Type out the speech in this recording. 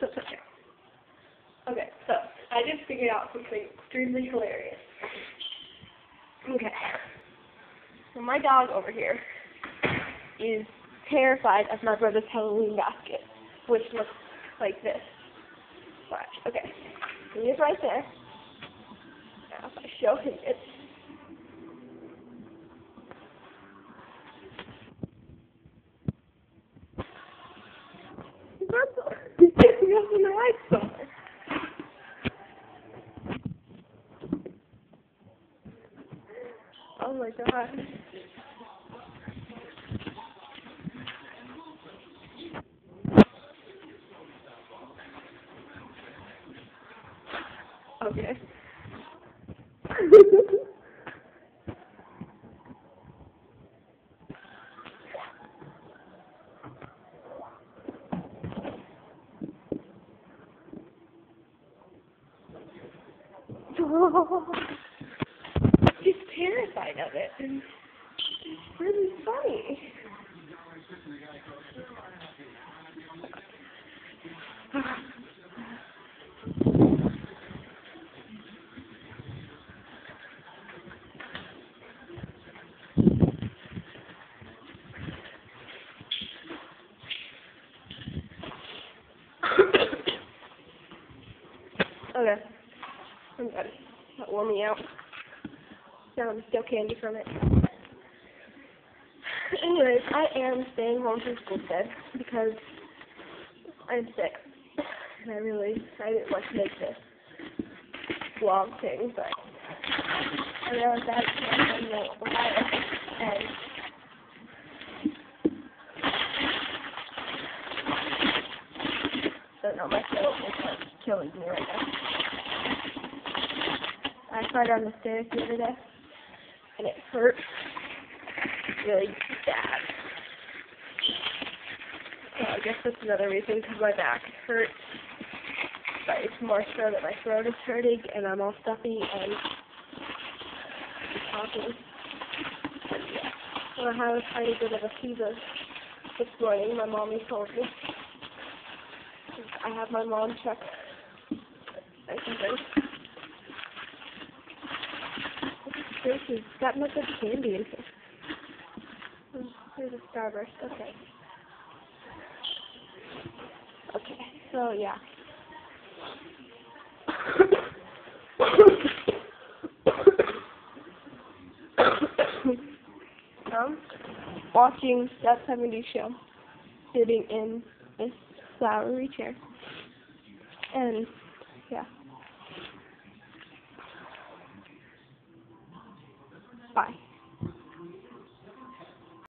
That's okay. Okay, so I just figured out something extremely hilarious. Okay. So my dog over here is terrified of my brother's Halloween basket, which looks like this. Watch. Okay. He is right there. Now if I show him it. He has the lights on. Oh my god. Okay. He's terrified of it. And it's really funny. Okay. I'm done. That wore me out. Now I'm still candy from it. Anyways, I am staying home from school today because I'm sick. And I didn't want to make this vlog thing, but I realized I had to know Ohio, and don't know, my throat is like killing me right now. I tried on the stairs the other day, and it hurt really bad. So I guess that's another reason, because my back hurts. But it's more so that my throat is hurting, and I'm all stuffy and talking. Yeah. Well, I have a tiny bit of a fever this morning, my mommy told me. I have my mom check everything. This has got much of candy in here. Here's a Starburst. Okay. Okay, so yeah. Watching that 70s show, sitting in this flowery chair, and yeah. Bye.